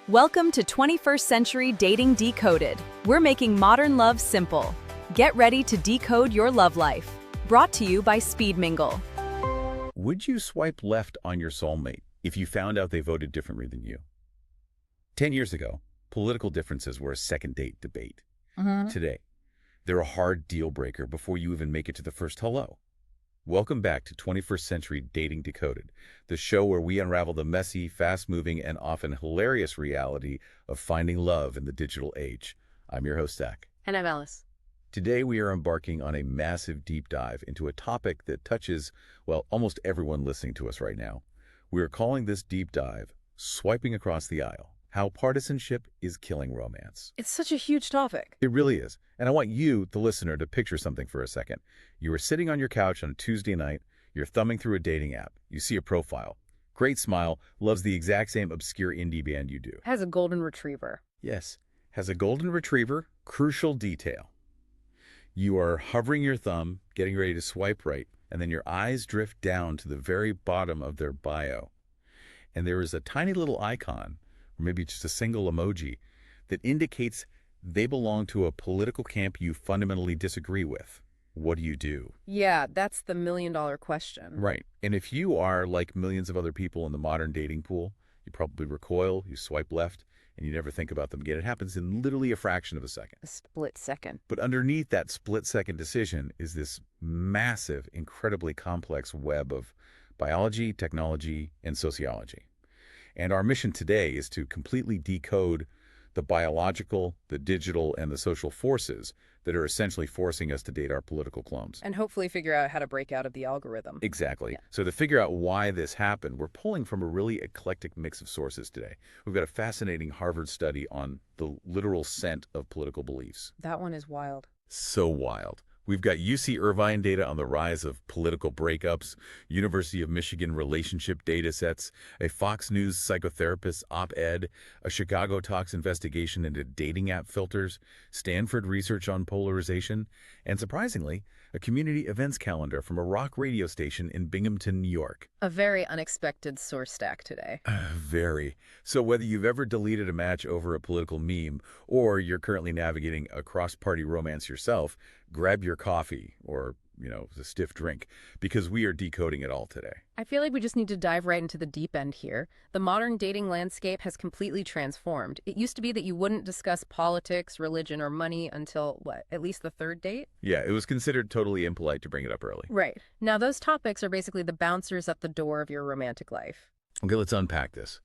Welcome to 21st Century Dating Decoded. We're making modern love simple. Get ready to decode your love life. Brought to you by Mingle. Would you swipe left on your soulmate if you found out they voted differently than you? 10 years ago, political differences were a second date debate. Today, they're a hard deal breaker before you even make it to the first hello. Welcome back to 21st Century Dating Decoded, the show where we unravel the messy, fast-moving, and often hilarious reality of finding love in the digital age. I'm your host, Zach. And I'm Alice. Today, we are embarking on a massive deep dive into a topic that touches, well, almost everyone listening to us right now. We are calling this deep dive, Swiping Across the Aisle, How Partisanship is Killing Romance. It's such a huge topic. It really is. And I want you, the listener, to picture something for a second. You are sitting on your couch on a Tuesday night. You're thumbing through a dating app. You see a profile. Great smile. Loves the exact same obscure indie band you do. Has a golden retriever. Yes. Has a golden retriever. Crucial detail. You are hovering your thumb, getting ready to swipe right, and then your eyes drift down to the very bottom of their bio. And there is a tiny little icon, or maybe just a single emoji, that indicates they belong to a political camp you fundamentally disagree with. What do you do? Yeah, that's the million-dollar question. Right. And if you are like millions of other people in the modern dating pool, you probably recoil, you swipe left, and you never think about them again. It happens in literally a fraction of a second. A split second. But underneath that split-second decision is this massive, incredibly complex web of biology, technology, and sociology. And our mission today is to completely decode the biological, the digital, and the social forces that are essentially forcing us to date our political clones. And hopefully figure out how to break out of the algorithm. Exactly. Yeah. So to figure out why this happened, we're pulling from a really eclectic mix of sources today. We've got a fascinating Harvard study on the literal scent of political beliefs. That one is wild. So wild. We've got UC Irvine data on the rise of political breakups, University of Michigan relationship data sets, a Fox News psychotherapist op-ed, a Chicago Talks investigation into dating app filters, Stanford research on polarization, and surprisingly, a community events calendar from a rock radio station in Binghamton, New York. A very unexpected source stack today. Very. So whether you've ever deleted a match over a political meme or you're currently navigating a cross-party romance yourself, grab your coffee or, a stiff drink, because we are decoding it all today. I feel like we just need to dive right into the deep end here. The modern dating landscape has completely transformed. It used to be that you wouldn't discuss politics, religion, or money until, at least the third date? Yeah, it was considered totally impolite to bring it up early. Right. Now, those topics are basically the bouncers at the door of your romantic life. Okay, let's unpack this.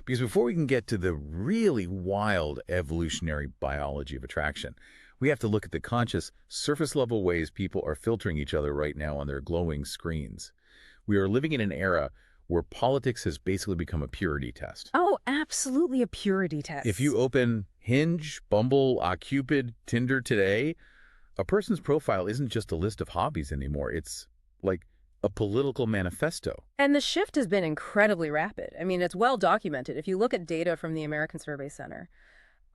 Because before we can get to the really wild evolutionary biology of attraction, we have to look at the conscious, surface-level ways people are filtering each other right now on their glowing screens. We are living in an era where politics has basically become a purity test. Oh, absolutely a purity test. If you open Hinge, Bumble, OkCupid, Tinder today, a person's profile isn't just a list of hobbies anymore. It's like a political manifesto. And the shift has been incredibly rapid. I mean, it's well documented. If you look at data from the American Survey Center,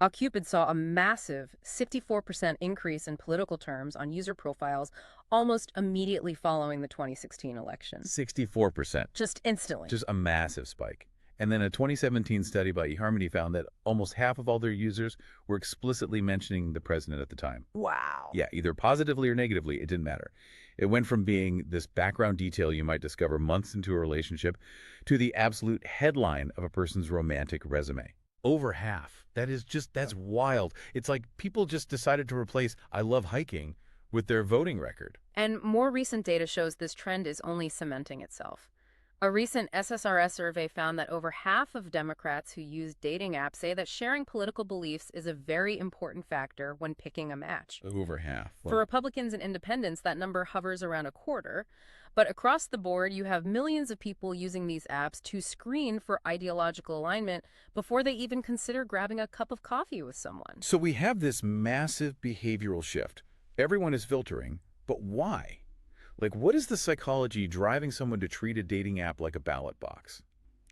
OkCupid saw a massive 64% increase in political terms on user profiles almost immediately following the 2016 election. 64%. Just instantly. Just a massive spike. And then a 2017 study by eHarmony found that almost half of all their users were explicitly mentioning the president at the time. Wow. Yeah, either positively or negatively, it didn't matter. It went from being this background detail you might discover months into a relationship to the absolute headline of a person's romantic resume. Over half. That's wild. It's like people just decided to replace "I love hiking" with their voting record. And more recent data shows this trend is only cementing itself. A recent SSRS survey found that over half of Democrats who use dating apps say that sharing political beliefs is a very important factor when picking a match. Over half. For Republicans and independents, that number hovers around a quarter. But across the board, you have millions of people using these apps to screen for ideological alignment before they even consider grabbing a cup of coffee with someone. So we have this massive behavioral shift. Everyone is filtering, but why? Like, what is the psychology driving someone to treat a dating app like a ballot box?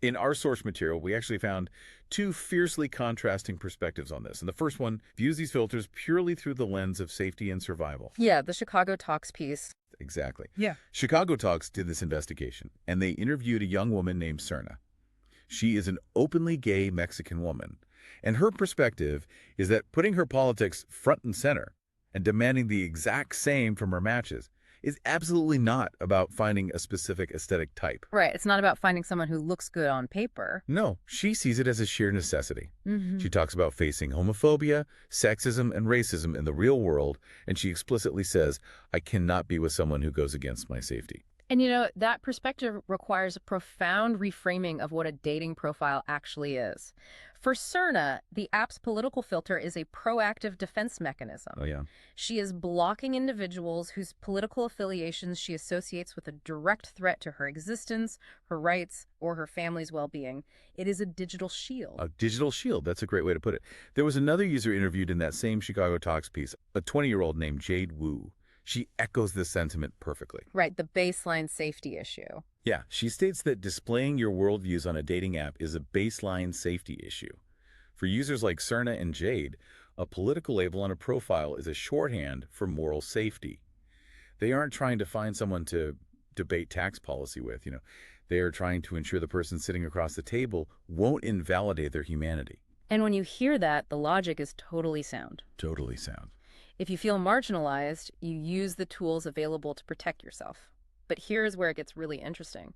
In our source material, we actually found two fiercely contrasting perspectives on this. And the first one views these filters purely through the lens of safety and survival. Yeah, the Chicago Talks piece. Exactly. Yeah. Chicago Talks did this investigation, and they interviewed a young woman named Serna. She is an openly gay Mexican woman, And her perspective is that putting her politics front and center and demanding the exact same from her matches is absolutely not about finding a specific aesthetic type. Right. It's not about finding someone who looks good on paper. No, she sees it as a sheer necessity. She talks about facing homophobia, sexism, and racism in the real world, and she explicitly says, I cannot be with someone who goes against my safety. And you know, that perspective requires a profound reframing of what a dating profile actually is. For Cerna, the app's political filter is a proactive defense mechanism. Oh, yeah. She is blocking individuals whose political affiliations she associates with a direct threat to her existence, her rights, or her family's well-being. It is a digital shield. A digital shield. That's a great way to put it. There was another user interviewed in that same Chicago Talks piece, a 20-year-old named Jade Wu. She echoes this sentiment perfectly. Right, the baseline safety issue. Yeah, she states that displaying your worldviews on a dating app is a baseline safety issue. For users like Cerna and Jade, a political label on a profile is a shorthand for moral safety. They aren't trying to find someone to debate tax policy with, They are trying to ensure the person sitting across the table won't invalidate their humanity. And when you hear that, the logic is totally sound. Totally sound. If you feel marginalized, you use the tools available to protect yourself. But here's where it gets really interesting.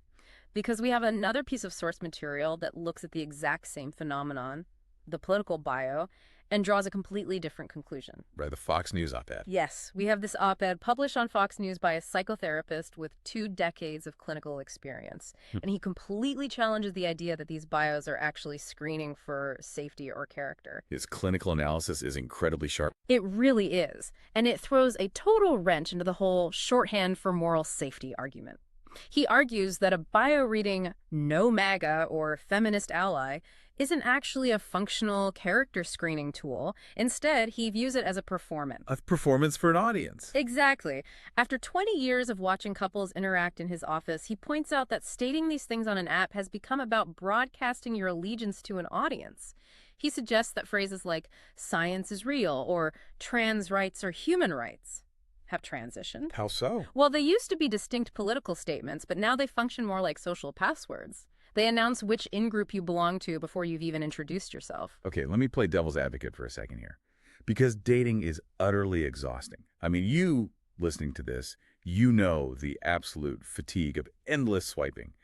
Because we have another piece of source material that looks at the exact same phenomenon, the political bio, and draws a completely different conclusion. Right, the Fox News op-ed. Yes, we have this op-ed published on Fox News by a psychotherapist with 2 decades of clinical experience. And he completely challenges the idea that these bios are actually screening for safety or character. His clinical analysis is incredibly sharp. It really is. And it throws a total wrench into the whole shorthand for moral safety argument. He argues that a bio reading "No MAGA" or "feminist ally" isn't actually a functional character screening tool. Instead, he views it as a performance. A performance for an audience. Exactly. After 20 years of watching couples interact in his office, he points out that stating these things on an app has become about broadcasting your allegiance to an audience. He suggests that phrases like "science is real" or "trans rights are human rights" have transitioned. How so? Well, they used to be distinct political statements, but now they function more like social passwords. They announce which in-group you belong to before you've even introduced yourself. Okay, let me play devil's advocate for a second here. Because dating is utterly exhausting. I mean, you, listening to this, you know the absolute fatigue of endless swiping.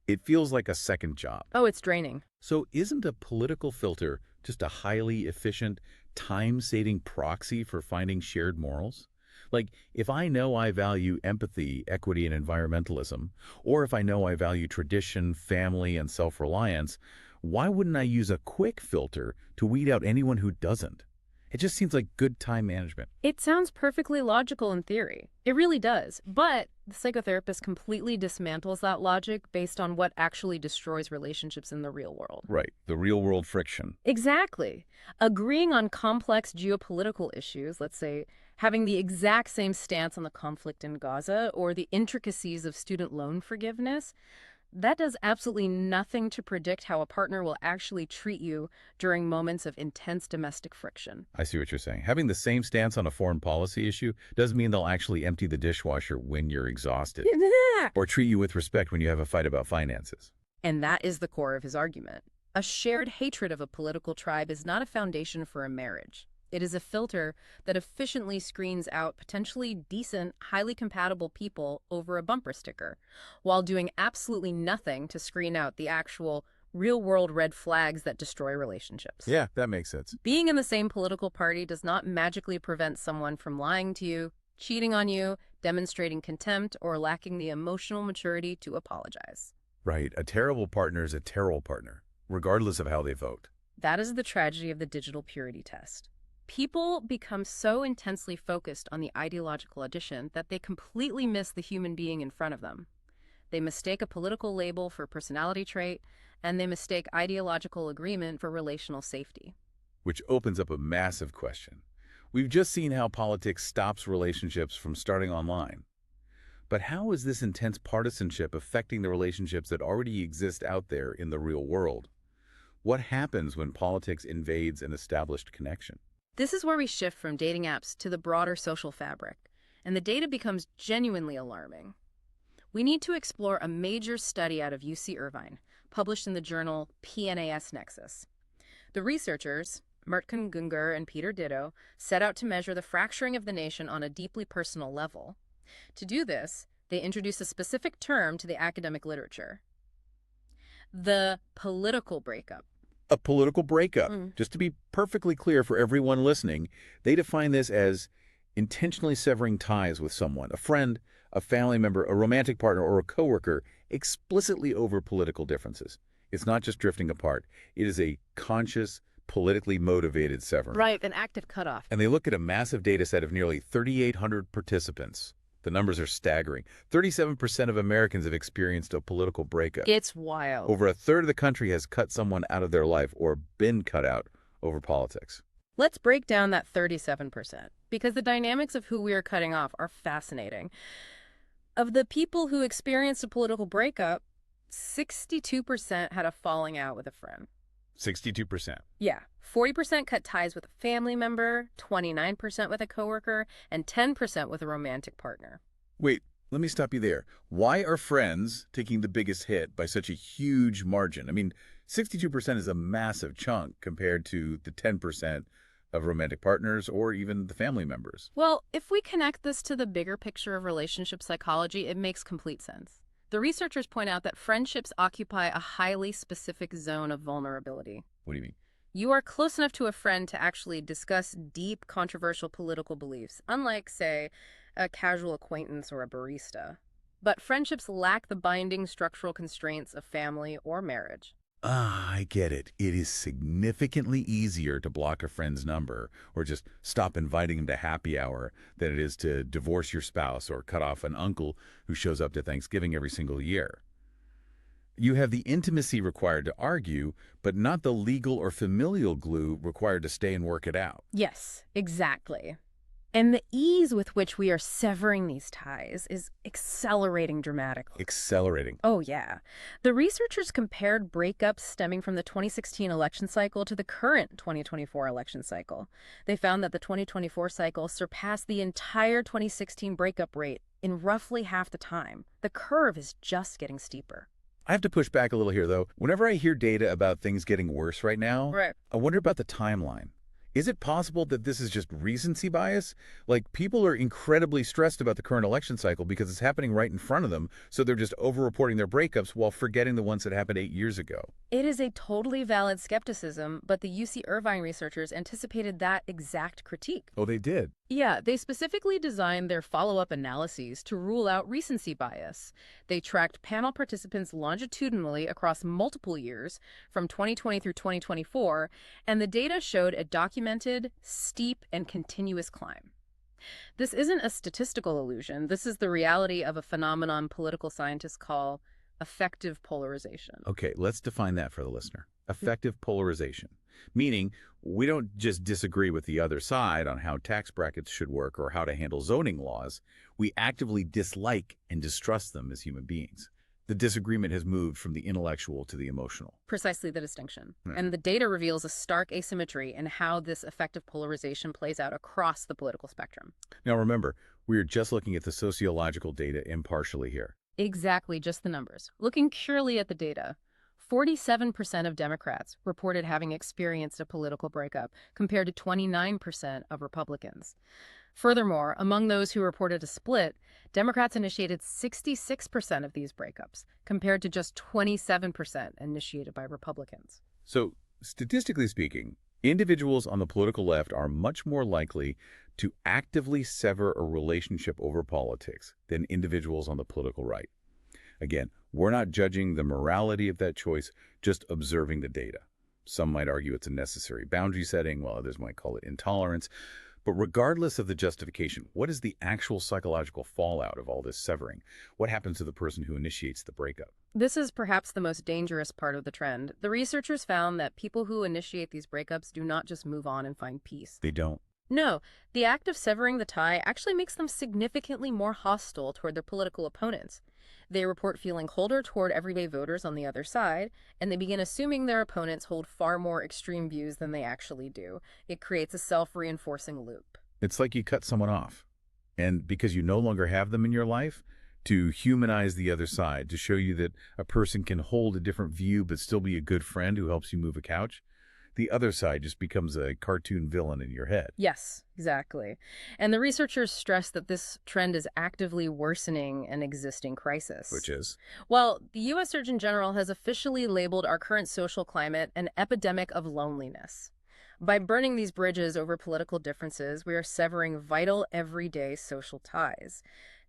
It feels like a second job. Oh, it's draining. So isn't a political filter just a highly efficient, time-saving proxy for finding shared morals? Like, if I know I value empathy, equity, and environmentalism, or if I know I value tradition, family, and self-reliance, why wouldn't I use a quick filter to weed out anyone who doesn't? It just seems like good time management. It sounds perfectly logical in theory. It really does. But the psychotherapist completely dismantles that logic based on what actually destroys relationships in the real world. Right, the real-world friction. Exactly. Agreeing on complex geopolitical issues, let's say having the exact same stance on the conflict in Gaza or the intricacies of student loan forgiveness, that does absolutely nothing to predict how a partner will actually treat you during moments of intense domestic friction. I see what you're saying. Having the same stance on a foreign policy issue doesn't mean they'll actually empty the dishwasher when you're exhausted or treat you with respect when you have a fight about finances. And that is the core of his argument. A shared hatred of a political tribe is not a foundation for a marriage. It is a filter that efficiently screens out potentially decent, highly compatible people over a bumper sticker, while doing absolutely nothing to screen out the actual real-world red flags that destroy relationships. Yeah, that makes sense. Being in the same political party does not magically prevent someone from lying to you, cheating on you, demonstrating contempt, or lacking the emotional maturity to apologize. Right. A terrible partner is a terrible partner, regardless of how they vote. That is the tragedy of the digital purity test. People become so intensely focused on the ideological addition that they completely miss the human being in front of them. They mistake a political label for personality trait, and they mistake ideological agreement for relational safety. Which opens up a massive question. We've just seen how politics stops relationships from starting online. But how is this intense partisanship affecting the relationships that already exist out there in the real world? What happens when politics invades an established connection? This is where we shift from dating apps to the broader social fabric, and the data becomes genuinely alarming. We need to explore a major study out of UC Irvine, published in the journal PNAS Nexus. The researchers, Mertken Günger and Peter Ditto, set out to measure the fracturing of the nation on a deeply personal level. To do this, they introduced a specific term to the academic literature: the political breakup. A political breakup. Just to be perfectly clear for everyone listening, they define this as intentionally severing ties with someone, a friend, a family member, a romantic partner, or a coworker, explicitly over political differences. It's not just drifting apart. It is a conscious, politically motivated severing. Right, an active cutoff. And they look at a massive data set of nearly 3,800 participants. The numbers are staggering. 37% of Americans have experienced a political breakup. It's wild. Over a third of the country has cut someone out of their life or been cut out over politics. Let's break down that 37%, because the dynamics of who we are cutting off are fascinating. Of the people who experienced a political breakup, 62% had a falling out with a friend. 62%. Yeah. 40% cut ties with a family member, 29% with a coworker, and 10% with a romantic partner. Wait, let me stop you there. Why are friends taking the biggest hit by such a huge margin? I mean, 62% is a massive chunk compared to the 10% of romantic partners or even the family members. Well, if we connect this to the bigger picture of relationship psychology, it makes complete sense. The researchers point out that friendships occupy a highly specific zone of vulnerability. What do you mean? You are close enough to a friend to actually discuss deep, controversial political beliefs, unlike, say, a casual acquaintance or a barista. But friendships lack the binding structural constraints of family or marriage. I get it. It is significantly easier to block a friend's number or just stop inviting him to happy hour than it is to divorce your spouse or cut off an uncle who shows up to Thanksgiving every single year. You have the intimacy required to argue, but not the legal or familial glue required to stay and work it out. Yes, exactly. And the ease with which we are severing these ties is accelerating dramatically. Accelerating. Oh, yeah. The researchers compared breakups stemming from the 2016 election cycle to the current 2024 election cycle. They found that the 2024 cycle surpassed the entire 2016 breakup rate in roughly half the time. The curve is just getting steeper. I have to push back a little here, though. Whenever I hear data about things getting worse right now, I wonder about the timeline. Is it possible that this is just recency bias? Like, people are incredibly stressed about the current election cycle because it's happening right in front of them, so they're just over-reporting their breakups while forgetting the ones that happened 8 years ago. It is a totally valid skepticism, but the UC Irvine researchers anticipated that exact critique. Oh, they did? Yeah, they specifically designed their follow-up analyses to rule out recency bias. They tracked panel participants longitudinally across multiple years, from 2020 through 2024, and the data showed a documented, steep, and continuous climb. This isn't a statistical illusion. This is the reality of a phenomenon political scientists call affective polarization. Okay, let's define that for the listener. Affective polarization, meaning we don't just disagree with the other side on how tax brackets should work or how to handle zoning laws. We actively dislike and distrust them as human beings. The disagreement has moved from the intellectual to the emotional. Precisely the distinction. And the data reveals a stark asymmetry in how this affective polarization plays out across the political spectrum. Now remember, we are just looking at the sociological data impartially here. Exactly, just the numbers. Looking purely at the data, 47% of Democrats reported having experienced a political breakup, compared to 29% of Republicans. Furthermore, among those who reported a split, Democrats initiated 66% of these breakups, compared to just 27% initiated by Republicans. So, statistically speaking, individuals on the political left are much more likely to actively sever a relationship over politics than individuals on the political right. Again, we're not judging the morality of that choice, just observing the data. Some might argue it's a necessary boundary setting, while others might call it intolerance. But regardless of the justification, what is the actual psychological fallout of all this severing? What happens to the person who initiates the breakup? This is perhaps the most dangerous part of the trend. The researchers found that people who initiate these breakups do not just move on and find peace. They don't. No, the act of severing the tie actually makes them significantly more hostile toward their political opponents. They report feeling colder toward everyday voters on the other side, and they begin assuming their opponents hold far more extreme views than they actually do. It creates a self-reinforcing loop. It's like you cut someone off. And because you no longer have them in your life, to humanize the other side, to show you that a person can hold a different view but still be a good friend who helps you move a couch, The other side just becomes a cartoon villain in your head. Yes, exactly. And the researchers stress that this trend is actively worsening an existing crisis. Which is? Well, the U.S. Surgeon General has officially labeled our current social climate an epidemic of loneliness. By burning these bridges over political differences, we are severing vital, everyday social ties.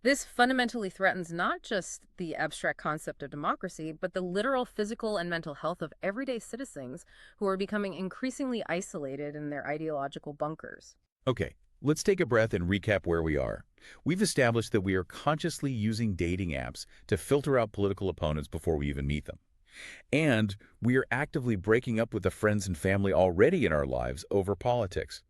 This fundamentally threatens not just the abstract concept of democracy, but the literal physical and mental health of everyday citizens who are becoming increasingly isolated in their ideological bunkers. Okay, let's take a breath and recap where we are. We've established that we are consciously using dating apps to filter out political opponents before we even meet them. And we are actively breaking up with the friends and family already in our lives over politics.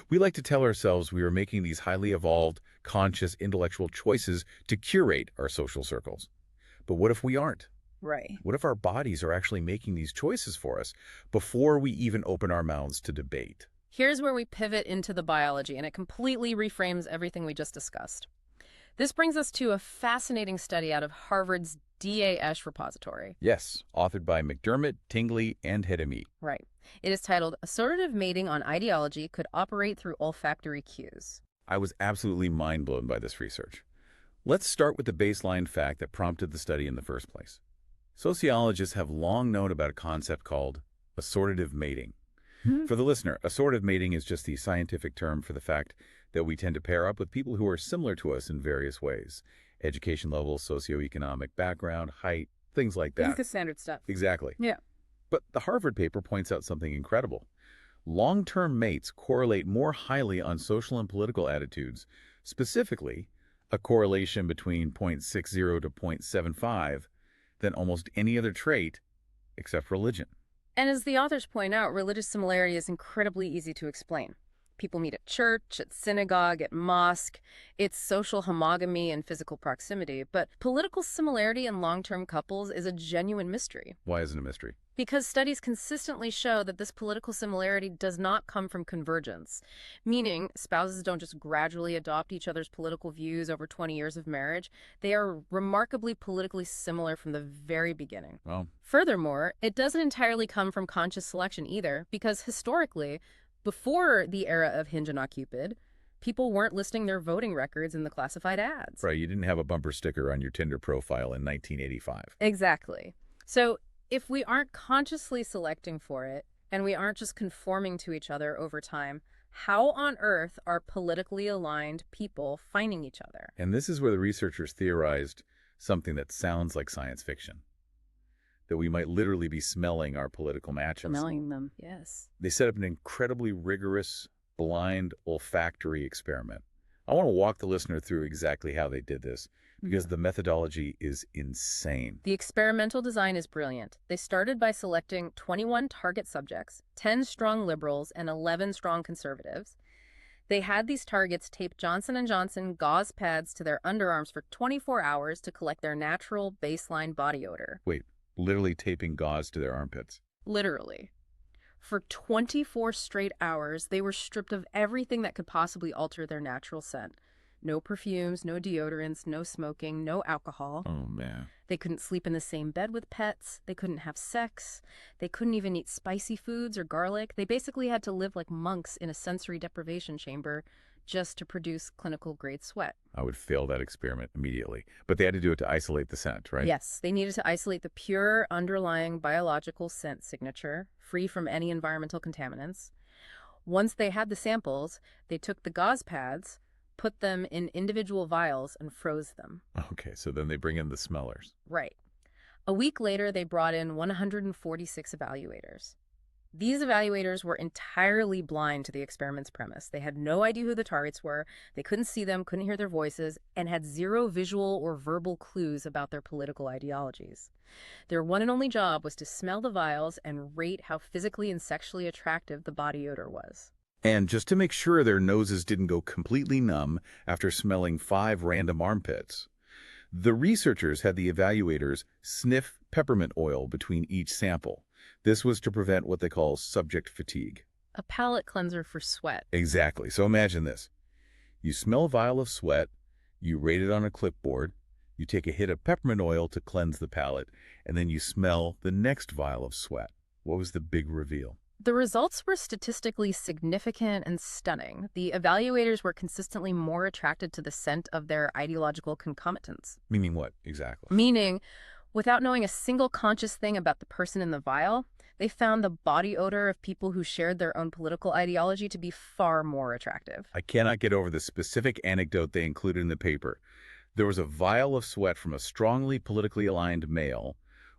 We like to tell ourselves we are making these highly evolved, conscious, intellectual choices to curate our social circles. But what if we aren't? Right. What if our bodies are actually making these choices for us before we even open our mouths to debate? Here's where we pivot into the biology, and it completely reframes everything we just discussed. This brings us to a fascinating study out of Harvard's DAS repository. Yes, authored by McDermott, Tingley, and Hedemi. Right. It is titled Assortative Mating on Ideology Could Operate Through Olfactory Cues. I was absolutely mind-blown by this research. Let's start with the baseline fact that prompted the study in the first place. Sociologists have long known about a concept called assortative mating. For the listener, assortative mating is just the scientific term for the fact that we tend to pair up with people who are similar to us in various ways. Education level, socioeconomic background, height, things like that. It's the standard stuff. Exactly. Yeah. But the Harvard paper points out something incredible. Long-term mates correlate more highly on social and political attitudes, specifically a correlation between 0.60 to 0.75 than almost any other trait except religion. And as the authors point out, religious similarity is incredibly easy to explain. People meet at church, at synagogue, at mosque. It's social homogamy and physical proximity. But political similarity in long-term couples is a genuine mystery. Why isn't it a mystery? Because studies consistently show that this political similarity does not come from convergence, meaning spouses don't just gradually adopt each other's political views over 20 years of marriage. They are remarkably politically similar from the very beginning. Well, Furthermore, it doesn't entirely come from conscious selection either, because historically, before the era of Hinge and OkCupid, people weren't listing their voting records in the classified ads. right, you didn't have a bumper sticker on your Tinder profile in 1985. Exactly. So if we aren't consciously selecting for it, and we aren't just conforming to each other over time, how on earth are politically aligned people finding each other? And this is where the researchers theorized something that sounds like science fiction. That we might literally be smelling our political matches. Smelling them, yes. They set up an incredibly rigorous, blind olfactory experiment. I want to walk the listener through exactly how they did this, because the methodology is insane. The experimental design is brilliant. They started by selecting 21 target subjects, 10 strong liberals, and 11 strong conservatives. They had these targets tape Johnson & Johnson gauze pads to their underarms for 24 hours to collect their natural baseline body odor. Wait, literally taping gauze to their armpits. Literally. For 24 straight hours, they were stripped of everything that could possibly alter their natural scent. No perfumes, no deodorants, no smoking, no alcohol. Oh, man. They couldn't sleep in the same bed with pets. They couldn't have sex. They couldn't even eat spicy foods or garlic. They basically had to live like monks in a sensory deprivation chamber just to produce clinical grade sweat. I would fail that experiment immediately. But they had to do it to isolate the scent, right? Yes, they needed to isolate the pure underlying biological scent signature, free from any environmental contaminants. Once they had the samples, they took the gauze pads, put them in individual vials, and froze them. Okay, so then they bring in the smellers. Right. A week later, they brought in 146 evaluators. These evaluators were entirely blind to the experiment's premise. They had no idea who the targets were, they couldn't see them, couldn't hear their voices, and had zero visual or verbal clues about their political ideologies. Their one and only job was to smell the vials and rate how physically and sexually attractive the body odor was. And just to make sure their noses didn't go completely numb after smelling 5 random armpits, the researchers had the evaluators sniff peppermint oil between each sample. This was to prevent what they call subject fatigue. A palate cleanser for sweat. Exactly. So imagine this. You smell a vial of sweat, you rate it on a clipboard, you take a hit of peppermint oil to cleanse the palate, and then you smell the next vial of sweat. What was the big reveal? The results were statistically significant and stunning. The evaluators were consistently more attracted to the scent of their ideological concomitants. Meaning what, exactly? Meaning, without knowing a single conscious thing about the person in the vial, they found the body odor of people who shared their own political ideology to be far more attractive. I cannot get over the specific anecdote they included in the paper. There was a vial of sweat from a strongly politically aligned male.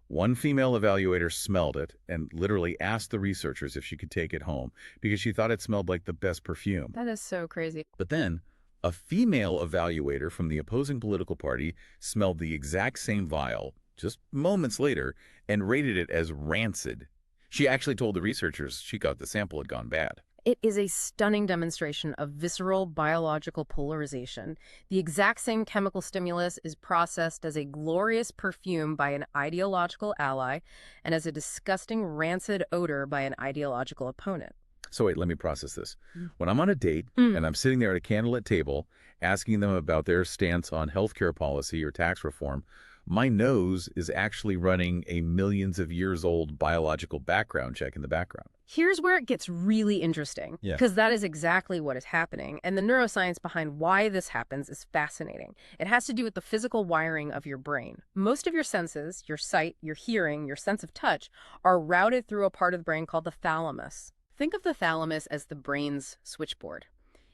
One female evaluator smelled it and literally asked the researchers if she could take it home because she thought it smelled like the best perfume. That is so crazy. But then, a female evaluator from the opposing political party smelled the exact same vial just moments later and rated it as rancid. She actually told the researchers she thought the sample had gone bad. It is a stunning demonstration of visceral biological polarization. The exact same chemical stimulus is processed as a glorious perfume by an ideological ally and as a disgusting rancid odor by an ideological opponent. So wait, let me process this. When I'm on a date and I'm sitting there at a candlelit table asking them about their stance on healthcare policy or tax reform, my nose is actually running a millions of years old biological background check in the background. Here's where it gets really interesting, because that is exactly what is happening. And the neuroscience behind why this happens is fascinating. It has to do with the physical wiring of your brain. Most of your senses, your sight, your hearing, your sense of touch, are routed through a part of the brain called the thalamus. Think of the thalamus as the brain's switchboard.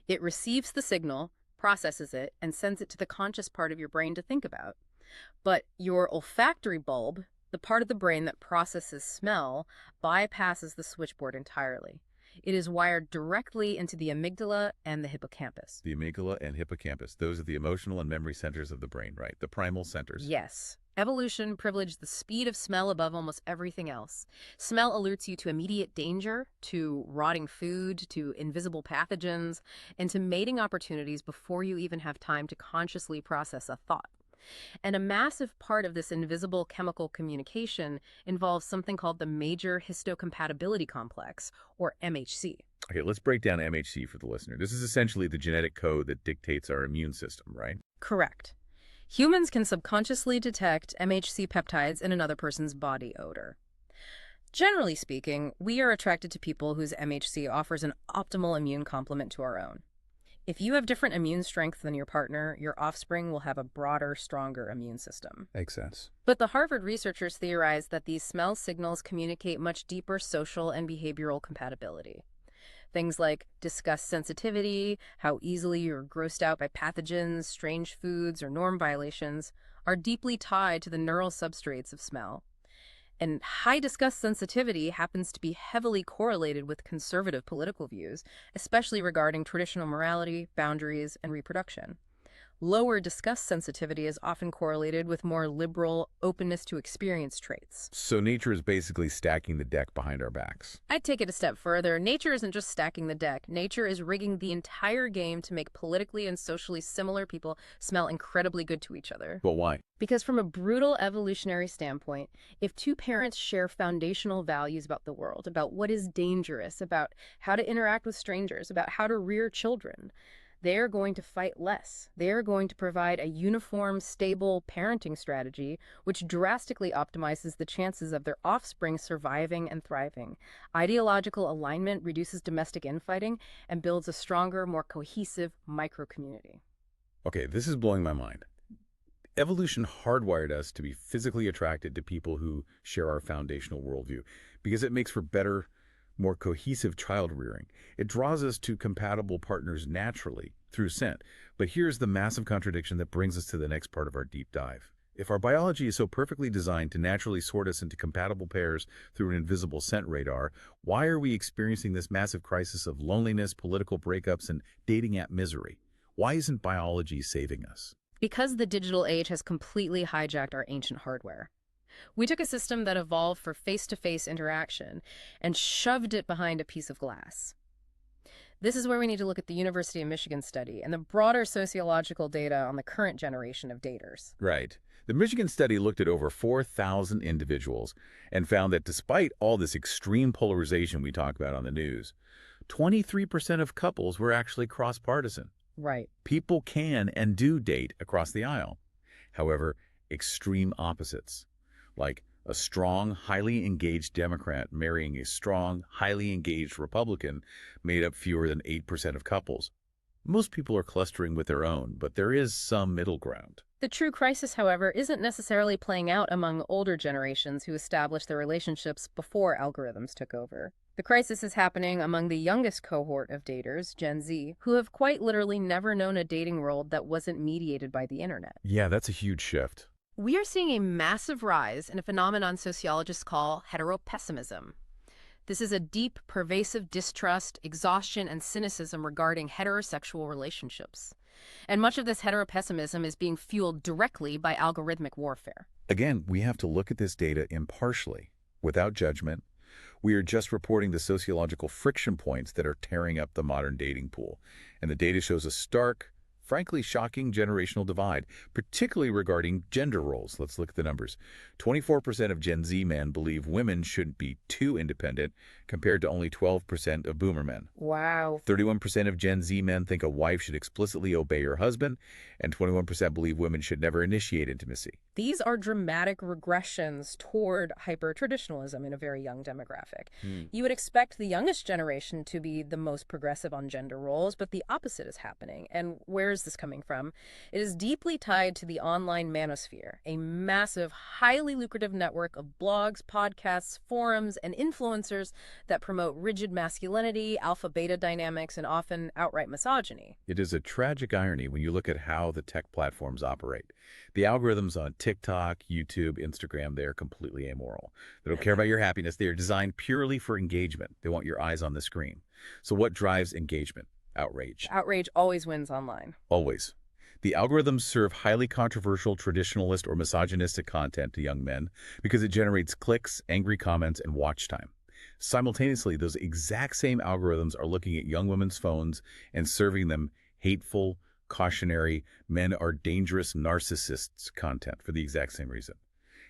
It receives the signal, processes it, and sends it to the conscious part of your brain to think about. But your olfactory bulb, the part of the brain that processes smell, bypasses the switchboard entirely. It is wired directly into the amygdala and the hippocampus. The amygdala and hippocampus, those are the emotional and memory centers of the brain, right? The primal centers. Yes. Evolution privileged the speed of smell above almost everything else. Smell alerts you to immediate danger, to rotting food, to invisible pathogens, and to mating opportunities before you even have time to consciously process a thought. And a massive part of this invisible chemical communication involves something called the major histocompatibility complex, or MHC. Okay, let's break down MHC for the listener. This is essentially the genetic code that dictates our immune system, right? Correct. Humans can subconsciously detect MHC peptides in another person's body odor. Generally speaking, we are attracted to people whose MHC offers an optimal immune complement to our own. If you have different immune strength than your partner, your offspring will have a broader, stronger immune system. Makes sense. But the Harvard researchers theorized that these smell signals communicate much deeper social and behavioral compatibility. Things like disgust sensitivity, how easily you're grossed out by pathogens, strange foods, or norm violations, are deeply tied to the neural substrates of smell. And high disgust sensitivity happens to be heavily correlated with conservative political views, especially regarding traditional morality, boundaries, and reproduction. Lower disgust sensitivity is often correlated with more liberal, openness to experience traits. So nature is basically stacking the deck behind our backs. I'd take it a step further. Nature isn't just stacking the deck. Nature is rigging the entire game to make politically and socially similar people smell incredibly good to each other. But why? Because from a brutal evolutionary standpoint, if two parents share foundational values about the world, about what is dangerous, about how to interact with strangers, about how to rear children, they're going to fight less. They're going to provide a uniform, stable parenting strategy, which drastically optimizes the chances of their offspring surviving and thriving. Ideological alignment reduces domestic infighting and builds a stronger, more cohesive micro-community. Okay, this is blowing my mind. Evolution hardwired us to be physically attracted to people who share our foundational worldview because it makes for better, more cohesive child rearing. It draws us to compatible partners naturally through scent. But here's the massive contradiction that brings us to the next part of our deep dive. If our biology is so perfectly designed to naturally sort us into compatible pairs through an invisible scent radar, why are we experiencing this massive crisis of loneliness, political breakups, and dating app misery? Why isn't biology saving us? Because the digital age has completely hijacked our ancient hardware. We took a system that evolved for face-to-face interaction and shoved it behind a piece of glass. This is where we need to look at the University of Michigan study and the broader sociological data on the current generation of daters. Right. The Michigan study looked at over 4,000 individuals and found that despite all this extreme polarization we talk about on the news, 23% of couples were actually cross-partisan. Right. People can and do date across the aisle. However, extreme opposites, like A strong, highly engaged Democrat marrying a strong, highly engaged Republican made up fewer than 8% of couples. Most people are clustering with their own, but there is some middle ground. The true crisis, however, isn't necessarily playing out among older generations who established their relationships before algorithms took over. The crisis is happening among the youngest cohort of daters, Gen Z, who have quite literally never known a dating world that wasn't mediated by the internet. Yeah, that's a huge shift. We are seeing a massive rise in a phenomenon sociologists call heteropessimism. This is a deep, pervasive distrust, exhaustion, and cynicism regarding heterosexual relationships. And much of this heteropessimism is being fueled directly by algorithmic warfare. Again, we have to look at this data impartially, without judgment. We are just reporting the sociological friction points that are tearing up the modern dating pool. And the data shows a stark, frankly shocking generational divide, particularly regarding gender roles. Let's look at the numbers. 24% of Gen Z men believe women shouldn't be too independent, compared to only 12% of boomer men. Wow. 31% of Gen Z men think a wife should explicitly obey her husband, and 21% believe women should never initiate intimacy. These are dramatic regressions toward hyper-traditionalism in a very young demographic. You would expect the youngest generation to be the most progressive on gender roles, but the opposite is happening. And where is this coming from? It is deeply tied to the online manosphere, a massive, highly lucrative network of blogs, podcasts, forums, and influencers that promote rigid masculinity, alpha-beta dynamics, and often outright misogyny. It is a tragic irony when you look at how the tech platforms operate. The algorithms on TikTok, YouTube, Instagram, they are completely amoral. They don't care about your happiness. They are designed purely for engagement. They want your eyes on the screen. So what drives engagement? Outrage. Outrage always wins online. Always. The algorithms serve highly controversial, traditionalist, or misogynistic content to young men because it generates clicks, angry comments, and watch time. Simultaneously, those exact same algorithms are looking at young women's phones and serving them hateful, cautionary, men are dangerous narcissists content for the exact same reason.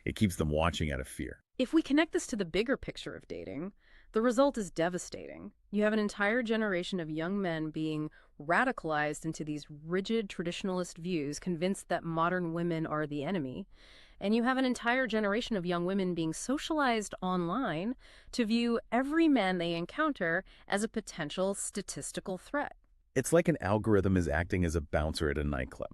It keeps them watching out of fear. If we connect this to the bigger picture of dating, the result is devastating. You have an entire generation of young men being radicalized into these rigid traditionalist views, convinced that modern women are the enemy. And you have an entire generation of young women being socialized online to view every man they encounter as a potential statistical threat. It's like an algorithm is acting as a bouncer at a nightclub.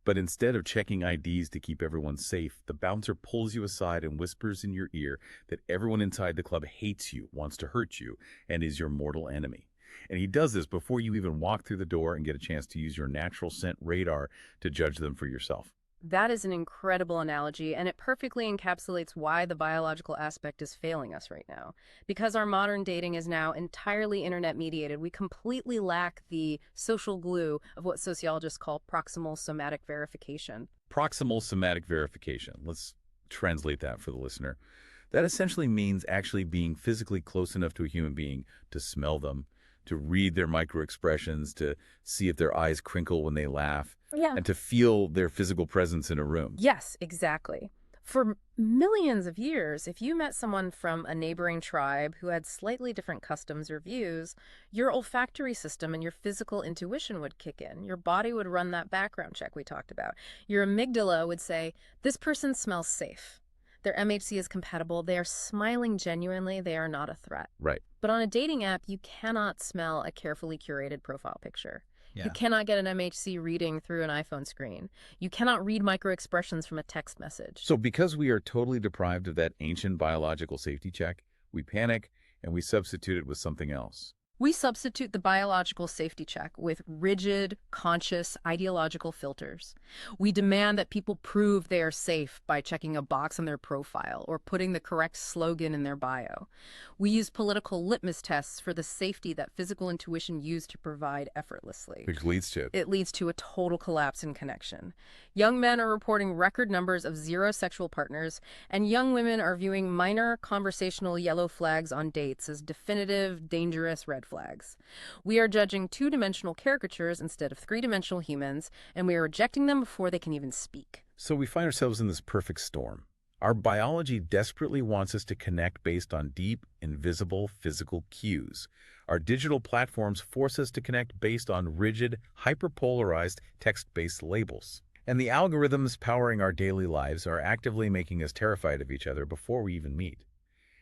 But instead of checking IDs to keep everyone safe, the bouncer pulls you aside and whispers in your ear that everyone inside the club hates you, wants to hurt you, and is your mortal enemy. And he does this before you even walk through the door and get a chance to use your natural scent radar to judge them for yourself. That is an incredible analogy, and it perfectly encapsulates why the biological aspect is failing us right now. Because our modern dating is now entirely internet-mediated, we completely lack the social glue of what sociologists call proximal somatic verification. Proximal somatic verification. Let's translate that for the listener. That essentially means actually being physically close enough to a human being to smell them, to read their microexpressions, to see if their eyes crinkle when they laugh, and to feel their physical presence in a room. Yes, exactly. For millions of years, if you met someone from a neighboring tribe who had slightly different customs or views, your olfactory system and your physical intuition would kick in. Your body would run that background check we talked about. Your amygdala would say, this person smells safe. Their MHC is compatible. They are smiling genuinely. They are not a threat. Right. But on a dating app, you cannot smell a carefully curated profile picture. Yeah. You cannot get an MHC reading through an iPhone screen. You cannot read microexpressions from a text message. So because we are totally deprived of that ancient biological safety check, we panic and we substitute it with something else. We substitute the biological safety check with rigid, conscious, ideological filters. We demand that people prove they are safe by checking a box on their profile or putting the correct slogan in their bio. We use political litmus tests for the safety that physical intuition used to provide effortlessly. Which leads to? It leads to a total collapse in connection. Young men are reporting record numbers of zero sexual partners, and young women are viewing minor conversational yellow flags on dates as definitive, dangerous red flags. We are judging two-dimensional caricatures instead of three-dimensional humans, and we are rejecting them before they can even speak. So we find ourselves in this perfect storm. Our biology desperately wants us to connect based on deep, invisible physical cues. Our digital platforms force us to connect based on rigid, hyperpolarized, text-based labels. And the algorithms powering our daily lives are actively making us terrified of each other before we even meet.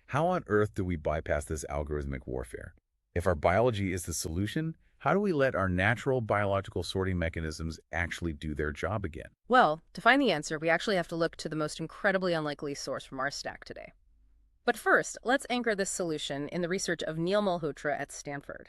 How on earth do we bypass this algorithmic warfare? If our biology is the solution, how do we let our natural biological sorting mechanisms actually do their job again? Well, to find the answer, we actually have to look to the most incredibly unlikely source from our stack today. But first, let's anchor this solution in the research of Neil Malhotra at Stanford.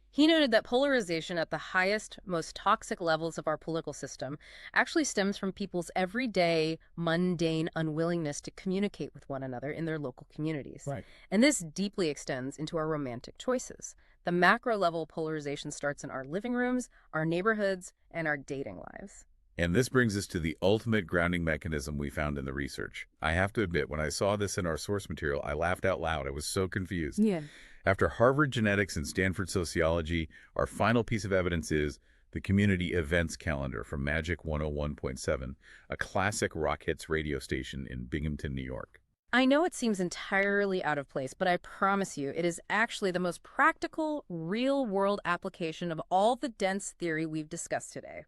He noted that polarization at the highest, most toxic levels of our political system actually stems from people's everyday, mundane unwillingness to communicate with one another in their local communities. Right. And this deeply extends into our romantic choices. The macro-level polarization starts in our living rooms, our neighborhoods, and our dating lives. And this brings us to the ultimate grounding mechanism we found in the research. I have to admit, when I saw this in our source material, I laughed out loud. I was so confused. Yeah. After Harvard genetics and Stanford sociology, our final piece of evidence is the community events calendar from Magic 101.7, a classic rock hits radio station in Binghamton, New York. I know it seems entirely out of place, but I promise you, it is actually the most practical, real-world application of all the dense theory we've discussed today.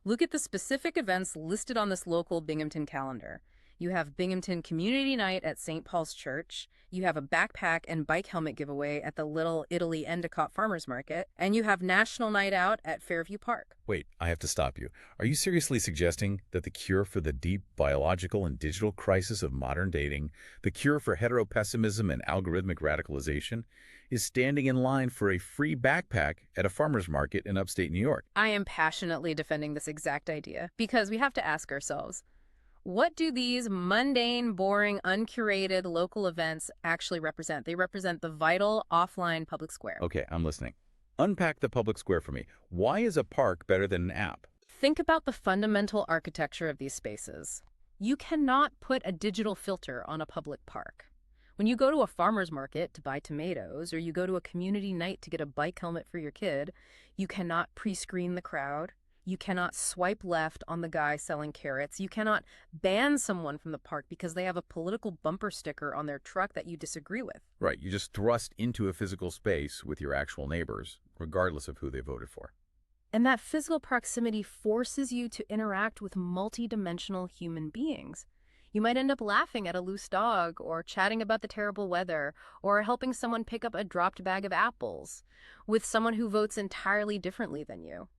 Look at the specific events listed on this local Binghamton calendar. You have Binghamton Community Night at St. Paul's Church, you have a backpack and bike helmet giveaway at the Little Italy Endicott Farmers Market, and you have National Night Out at Fairview Park. Wait, I have to stop you. Are you seriously suggesting that the cure for the deep biological and digital crisis of modern dating, the cure for heteropessimism and algorithmic radicalization, is standing in line for a free backpack at a farmer's market in upstate New York? I am passionately defending this exact idea because we have to ask ourselves, what do these mundane, boring, uncurated local events actually represent? They represent the vital offline public square. Okay, I'm listening. Unpack the public square for me. Why is a park better than an app? Think about the fundamental architecture of these spaces. You cannot put a digital filter on a public park. When you go to a farmer's market to buy tomatoes, or you go to a community night to get a bike helmet for your kid, you cannot pre-screen the crowd. You cannot swipe left on the guy selling carrots. You cannot ban someone from the park because they have a political bumper sticker on their truck that you disagree with. Right, you just thrust into a physical space with your actual neighbors, regardless of who they voted for. And that physical proximity forces you to interact with multidimensional human beings. You might end up laughing at a loose dog, or chatting about the terrible weather, or helping someone pick up a dropped bag of apples with someone who votes entirely differently than you.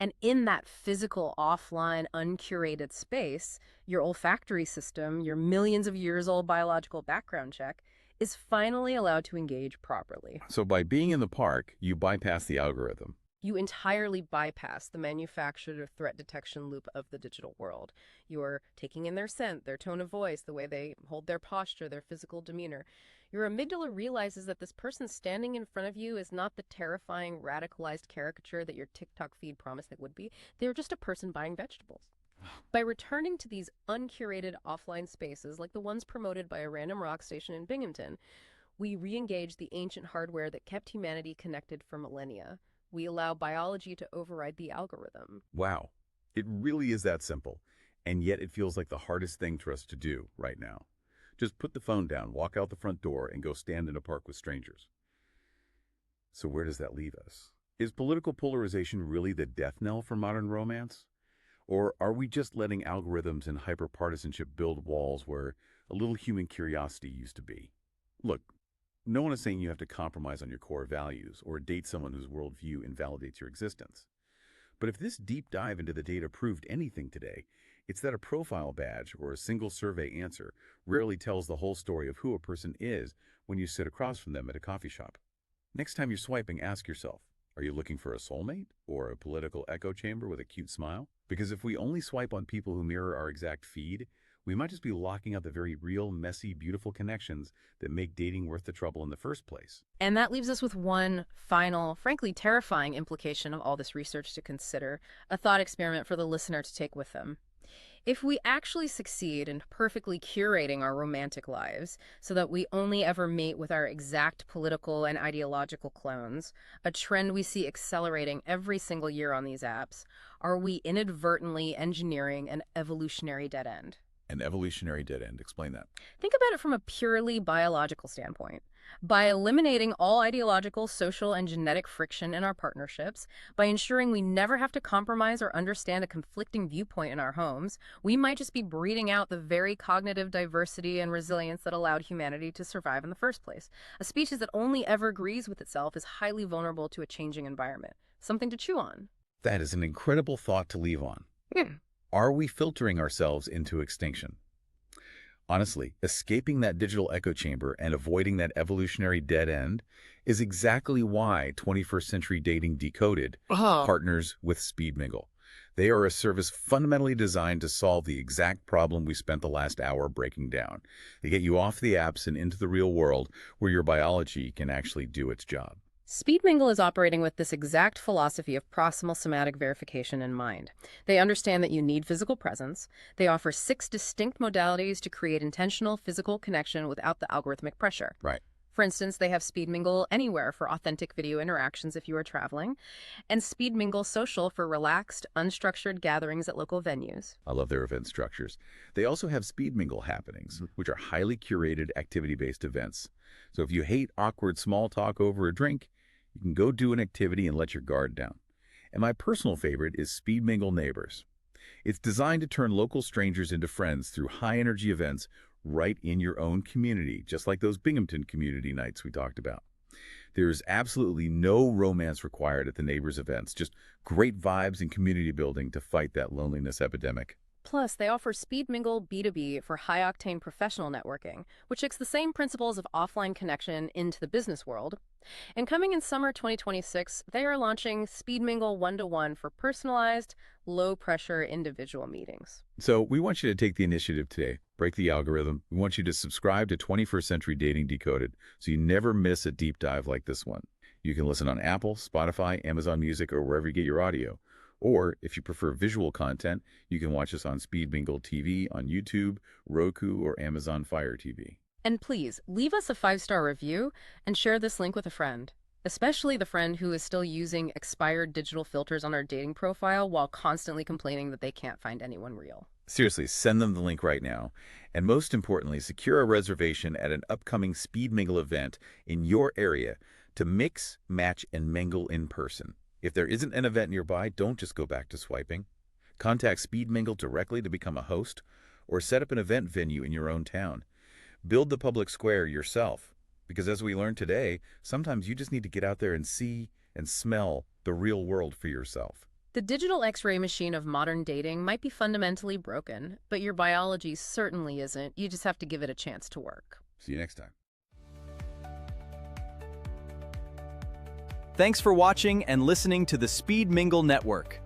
And in that physical, offline, uncurated space, your olfactory system, your millions of years old biological background check, is finally allowed to engage properly. So by being in the park, you bypass the algorithm. You entirely bypass the manufactured threat detection loop of the digital world. You're taking in their scent, their tone of voice, the way they hold their posture, their physical demeanor. Your amygdala realizes that this person standing in front of you is not the terrifying, radicalized caricature that your TikTok feed promised it would be. They're just a person buying vegetables. By returning to these uncurated offline spaces, like the ones promoted by a random rock station in Binghamton, we re-engage the ancient hardware that kept humanity connected for millennia. We allow biology to override the algorithm. Wow, it really is that simple. And yet it feels like the hardest thing for us to do right now. Just put the phone down, walk out the front door, and go stand in a park with strangers. So where does that leave us? Is political polarization really the death knell for modern romance? Or are we just letting algorithms and hyper-partisanship build walls where a little human curiosity used to be? Look, no one is saying you have to compromise on your core values or date someone whose worldview invalidates your existence. But if this deep dive into the data proved anything today, it's that a profile badge or a single survey answer rarely tells the whole story of who a person is when you sit across from them at a coffee shop. Next time you're swiping, ask yourself, are you looking for a soulmate or a political echo chamber with a cute smile? Because if we only swipe on people who mirror our exact feed, we might just be locking out the very real, messy, beautiful connections that make dating worth the trouble in the first place. And that leaves us with one final, frankly terrifying implication of all this research to consider, a thought experiment for the listener to take with them. If we actually succeed in perfectly curating our romantic lives so that we only ever mate with our exact political and ideological clones, a trend we see accelerating every single year on these apps, are we inadvertently engineering an evolutionary dead end? An evolutionary dead end. Explain that. Think about it from a purely biological standpoint. By eliminating all ideological, social, and genetic friction in our partnerships, by ensuring we never have to compromise or understand a conflicting viewpoint in our homes, we might just be breeding out the very cognitive diversity and resilience that allowed humanity to survive in the first place. A species that only ever agrees with itself is highly vulnerable to a changing environment. Something to chew on. That is an incredible thought to leave on. Are we filtering ourselves into extinction? Honestly, escaping that digital echo chamber and avoiding that evolutionary dead end is exactly why 21st Century Dating Decoded partners with Mingle. They are a service fundamentally designed to solve the exact problem we spent the last hour breaking down. They get you off the apps and into the real world where your biology can actually do its job. Mingle is operating with this exact philosophy of proximal somatic verification in mind. They understand that you need physical presence. They offer 6 distinct modalities to create intentional physical connection without the algorithmic pressure. Right. For instance, they have Mingle Anywhere for authentic video interactions if you are traveling, and Mingle Social for relaxed, unstructured gatherings at local venues. I love their event structures. They also have Mingle happenings, which are highly curated activity-based events. So if you hate awkward small talk over a drink, you can go do an activity and let your guard down. And my personal favorite is Mingle Neighbors. It's designed to turn local strangers into friends through high-energy events right in your own community, just like those Binghamton community nights we talked about. There's absolutely no romance required at the Neighbors events, just great vibes and community building to fight that loneliness epidemic. Plus, they offer Mingle B2B for high-octane professional networking, which takes the same principles of offline connection into the business world. And coming in summer 2026, they are launching Mingle One-to-One for personalized, low-pressure individual meetings. So we want you to take the initiative today. Break the algorithm. We want you to subscribe to 21st Century Dating Decoded so you never miss a deep dive like this one. You can listen on Apple, Spotify, Amazon Music, or wherever you get your audio. Or, if you prefer visual content, you can watch us on Mingle TV on YouTube, Roku, or Amazon Fire TV. And please, leave us a 5-star review and share this link with a friend, especially the friend who is still using expired digital filters on our dating profile while constantly complaining that they can't find anyone real. Seriously, send them the link right now. And most importantly, secure a reservation at an upcoming Mingle event in your area to mix, match, and mingle in person. If there isn't an event nearby, don't just go back to swiping. Contact Mingle directly to become a host, or set up an event venue in your own town. Build the public square yourself, because as we learned today, sometimes you just need to get out there and see and smell the real world for yourself. The digital X-ray machine of modern dating might be fundamentally broken, but your biology certainly isn't. You just have to give it a chance to work. See you next time. Thanks for watching and listening to the Mingle Network.